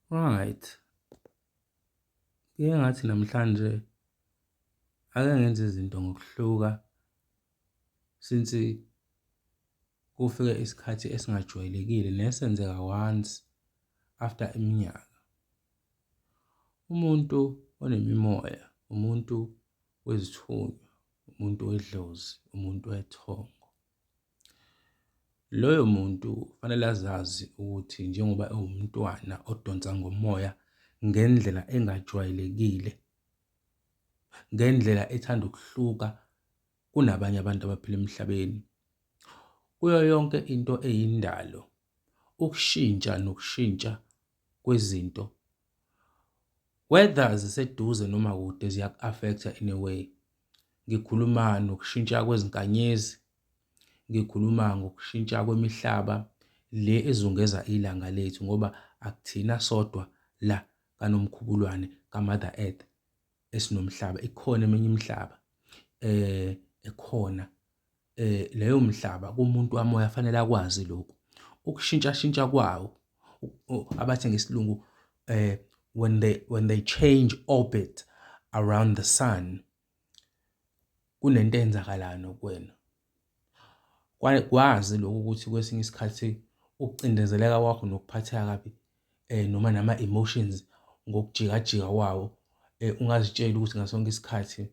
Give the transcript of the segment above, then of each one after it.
Right. Ngike ngathi namhlanje ake ngenze izinto ngokuhluka since kufike isikhathi esingajwayelekile nesenzeka once after iminyaka. Umuntu onemimoya, umuntu wezithunywa, umuntu wedlozi, umuntu wethongo. Loyo muntu fanele azazi ukuthi njengoba ewumntwana odonsa ngomoya ngendlela engajwayelekile, ngendlela ethanda ukuhluka kunabanye abantu abaphila emhlabeni. Kuyo yonke into eyindalo, ukushintsha nokushintsha kwezinto, whether ziseduze noma kude, ziyaku-affect-a in a way. Ngikhuluma nokushintsha kwezinkanyezi, ngikhuluma ngokushintsha kwemihlaba le ezungeza ilanga lethu ngoba akuthina sodwa la kaNomkhubulwane ka-Mother Earth esinomhlaba. Ikhona eminye imihlaba ekhona leyo mhlaba kumuntu wamoya fanele akwazi lokhu ukushintshashintsha kwawo abathi ngesiLungu when they change orbit around the sun, kunento eyenzakalayo nokuwena. Kwazi lokho ukuthi kwesinye isikhathi ukucindezeleka kwakho nokuphatheka kabi noma nama-emotions ngokujikajika kwawo ungazitsheli ukuthi ngasonke isikhathi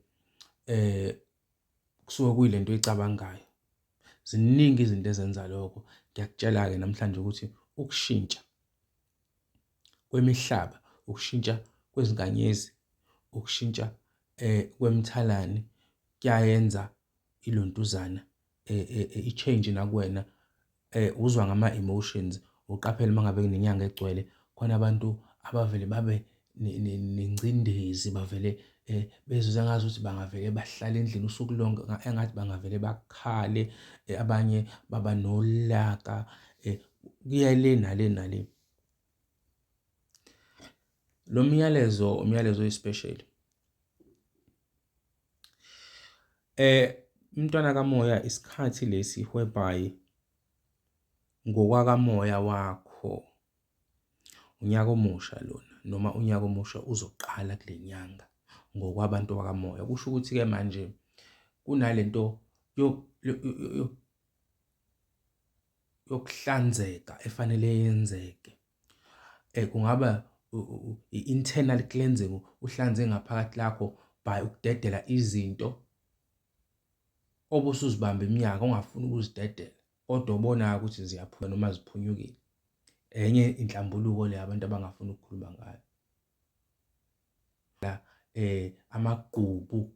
kusuke kuyilento oyicabangayo. Ziningi izinto ezenza lokho. Ngiyakutshela-ke namhlanje ukuthi ukushintsha kwemihlaba, ukushintsha kwezinkanyezi, ukushintsha kwemthalane kuyayenza ilontuzana i-change nakuwena. Uzwa ngama-emotions, uqaphele uma ngabe kunenyanga egcwele khona abantu abavele babe nengcindezi, bavele bezwe engazuthi bangavele bahlale endlini usuku lonke, engathi bangavele bakhale, abanye baba nolaka, kuya le nale nale. Lo myalezo umyalezo oyi-special. Umntwana kamoya isikhathi lesi whereby ngokwakamoya wakho unyaka omusha lona noma unyaka omusha uzoqala kule nyanga ngokwabantu bakamoya. Kusho ukuthi-ke manje kunalento yokuhlanzeka efanele yenzeke. Kungaba i-internal cleansing, uhlanze ngaphakathi lakho by ukudedela izinto obusuzibamba iminyaka ongafuni ukuzidedela kodwa ubonayo ukuthi ziyaphuma noma ziphunyukile. Enye inhlambuluko le abantu abangafuni ukukhuluma ngayo. Amagqubu,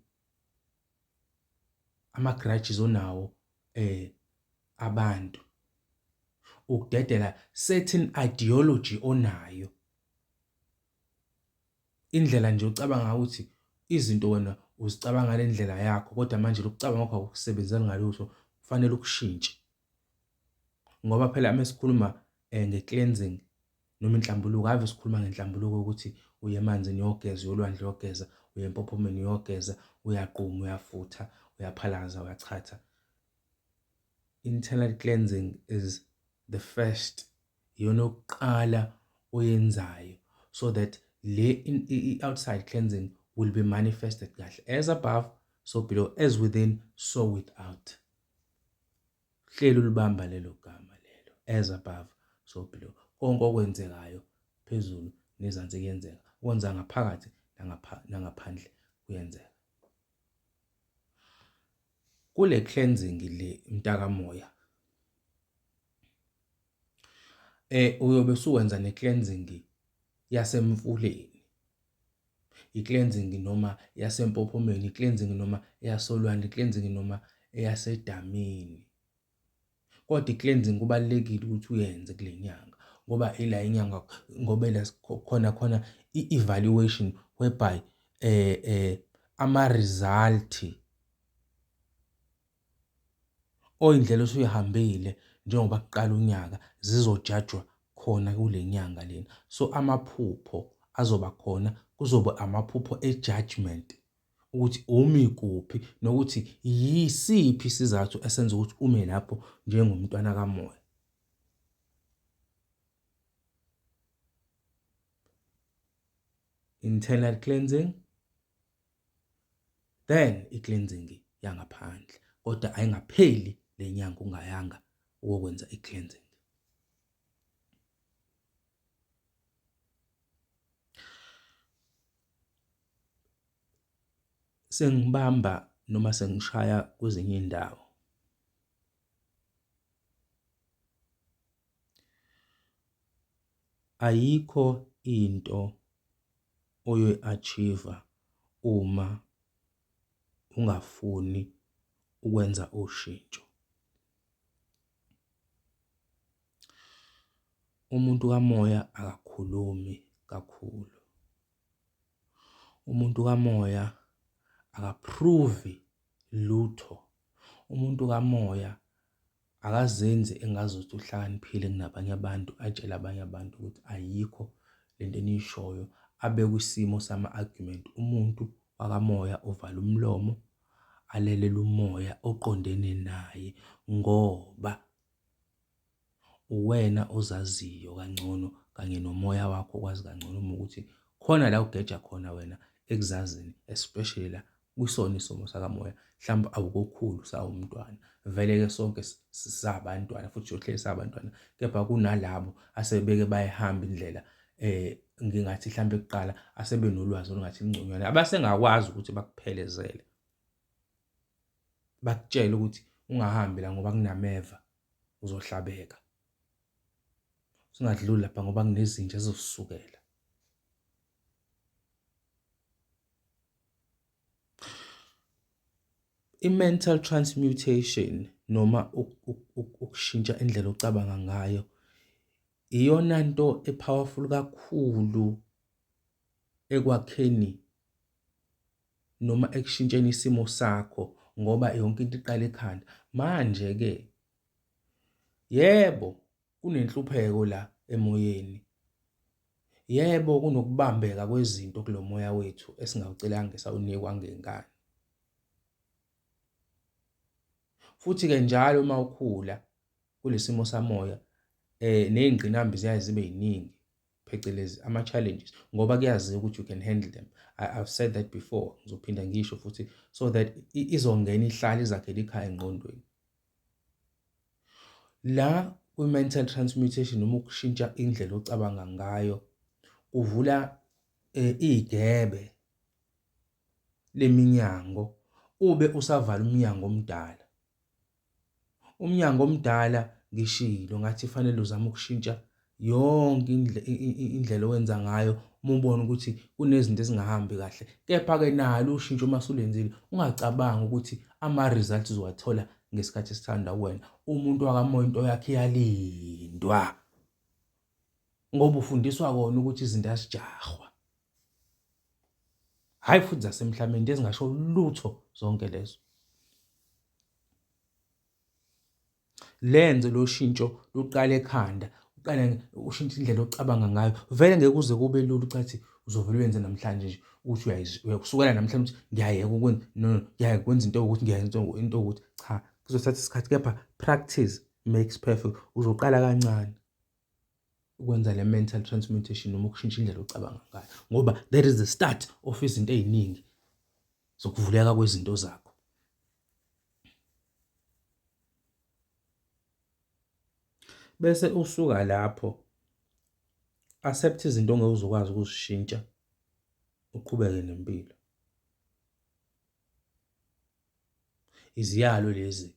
ama-grudges onawo abantu, ukudedela certain ideology onayo, indlela nje ucabanga ukuthi izinto wena uzicabanga ngale ndlela yakho kodwa manje lokucabanga kwakho akusebenzeli ngalutho, kufanele ukushintshe. Ngoba phela mesikhuluma nge-cleansing noma inhlambuluko, ave sikhuluma ngenhlambuluko ukuthi uye emanzini uyogeza, uyolwandle uyogeza, uye empophomeni uyogeza, uyaqhuma, uyafutha, uyaphalaza, uyachatha. Internal cleansing is the first, iyona yokuqala oyenzayo so that i-outside cleansing will be manifested kahle. As above, so below, as within, so without. Hleli ulibamba lelo gama lelo, as above, so below. Konke okwenzekayo phezulu nezansi kuyenzeka, okwenza ngaphakathi nangaphandle kuyenzeka. Kule cleansing le mntakamoya uyobe usuwenza ne-cleansing yasemfuleni, i-cleansing noma yasempophomeni, i-cleansing noma eyasolwandle, i-cleansing noma eyasedamini. Kodwa i-cleansing kubalulekile ukuthi uyenze kule nyanga ngoba ila inyanga, ngoba ila khona i-evaluation whereby ama-result oyindlela osuyihambile njengoba kuqala unyaka zizojajwa khona kule nyanga lena. So amaphupho azoba khona, kuzoba amaphupho e-judgment ukuthi umi kuphi nokuthi yisiphi isizathu esenza ukuthi ume lapho njengomntwana kamoya. internal cleansing, then i-cleansing yangaphandle. Kodwa ayingapheli le nyanga ungayanga ukwenza i-cleansing. Sengibamba noma sengishaya kwezinye indawo. Ayikho into oyoyi-achieve uma ungafuni ukwenza ushintsho. Umuntu kamoya akakhulumi kakhulu. Umuntu kamoya akaprove lutho. Umuntu kamoya akazenzi engazuthi uhlakaniphile kunabanye abantu, atshele abanye abantu ukuthi ayikho lento eniyishoyo, abe kwisimo sama-argument. Umuntu wakamoya uvala umlomo, alelele umoya oqondene naye ngoba uwena ozaziyo kangcono kanye nomoya wakho okwazi kangcono uma ukuthi khona la ugeja khona wena ekuzazini, especially la kwisona isomo sakamoya. Mhlawumbe awukokhulu sawumntwana, vele-ke sonke sisabantwana futhi siyohleli sabantwana, kepha kunalabo asebeke bayihamba indlela ngingathi mhlawumbe kuqala asebenolwazi olungathi lungconywana, abasengakwazi ukuthi bakuphelezele, bakutshele ukuthi ungahambi la ngoba kunameva uzohlabeka, singadluli lapha ngoba kunezinja ezizosukela. I-mental transmutation noma ukushintsha indlela ocabanga ngayo iyona nto e-powerful kakhulu ekwakheni noma ekushintsheni isimo sakho, ngoba yonke into iqala ekhanda. Manje-ke yebo kunenhlupheko la emoyeni, yebo kunokubambeka kwezinto kulo moya wethu esingawucelanga esawunikwa ngenkani. Futhi-ke njalo uma ukhula kulesimo samoya ney'ngqinamba ziyaye zibe yiningi, phecelezi ama-challenges, ngoba kuyaziwa ukuthi you can handle them. I've said that before, ngizophinda ngisho futhi, so that izongena ihlale izakhele ikhaya engqondweni. La kwi-mental transmutation noma ukushintsha indlela ocabanga ngayo kuvula iy'gebe leminyango ube usavala umnyango omdala. Umnyango omdala ngishilo ngathi fanele uzame ukushintsha yonke indlela owenza ngayo uma ubona ukuthi kunezinto ezingahambi kahle. Kepha-ke nalo ushintsho uma usulenzile ungacabanga ukuthi ama-results uzowathola ngesikhathi esithanda wena. Umuntu wakamoya into yakhe iyalindwa ngoba ufundiswa kona ukuthi izinto azijahwa, hhayi futhi zasemhlabeni ezingasho lutho zonke lezo. Lenze lo shintsho luqala ekhanda, uqale ushintshe indlela ocabanga ngayo. Vele ngeke kuze kube lula ucathi uzovele uyenze namhlanje nje ukuthi uyakusukela namhlanje ukuthi ngiyayeka ukwenza, no, ngiyayeka ukwenza into ukuthi ngiyenza into ukuthi cha, kuzothatha isikhathi, kepha practice makes perfect. Uzoqala kancane ukwenza le mental transmutation noma ukushintsha indlela ocabanga ngayo, ngoba that is the start of izinto ey'ningi zokuvuleka kwezinto zakho. Bese usuka lapho accept izinto ongeke uzokwazi ukuzishintsha, uqhubeke nempilo. Iziyalo lezi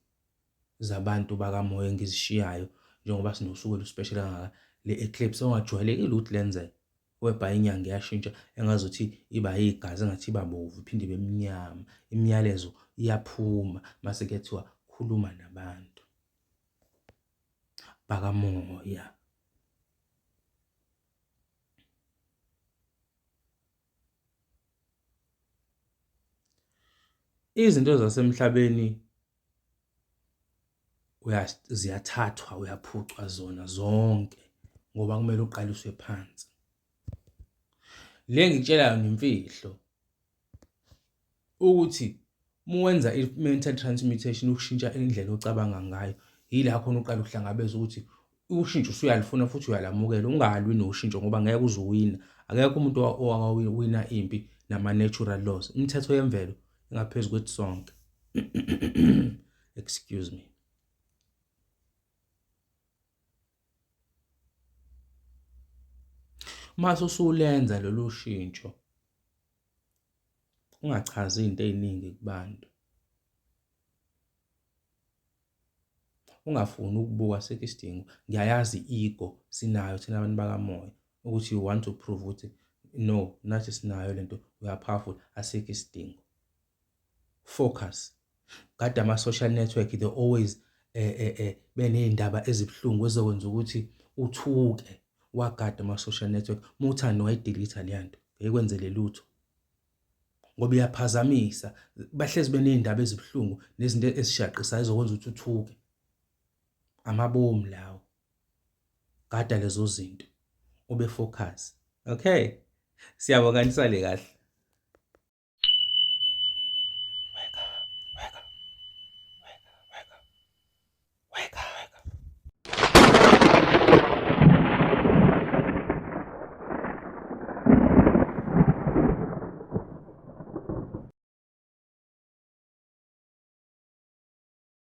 zabantu bakamoya engizishiyayo njengoba sinosuku oluspesheli kangaka, le eclipse ongajwayelekile ukuthi lenzeke, webha inyanga iyashintsha engazuthi iba yigazi, engathi iba bovu iphinde ibe mnyama, imiyalezo iyaphuma mase kuyathiwa khuluma nabantu bakamoya. Izinto zasemhlabeni ziyathathwa, uyaphucwa zona zonke ngoba kumele uqaliswe phansi. Le ngikutshelayo nemfihlo ukuthi uma wenza i-mental transmutation, ukushintsha indlela ocabanga ngayo, yila khona uqala uhlangabeza ukuthi ushintsho usuyalifuna futhi uyalamukela. Ungalwi noshintsho ngoba ngeke uze uwina, Akekho umuntu owawina impi nama-natural laws. Imithetho yemvelo ingaphezu kwethu sonke. Excuse me. Mase usulenza lolu shintsho, ungachazi izinto eziningi kubantu. Ungafuni ukubuka sekho isidingo. Ngiyayazi i-ego sinayo thina abantu bakamoya ukuthi you want to prove ukuthi no, nathi sinayo lento, we are powerful, asikho isidingo. Focus. Gada ama-social network, they always beney'ndaba ezibuhlungu ezizokwenza ukuthi uthuke wagada ama-social network. Uma uthanda ungayidelete leya nto, ngeyikwenzele lutho ngoba iyaphazamisa. Bahlezi beney'ndaba ezibuhlungu nezinto ezishaqisayo ezokwenza ukuthi uthuke. Amabomu lawo. Gada lezo zinto ube focus. Okay, siyabonga nisale kahle.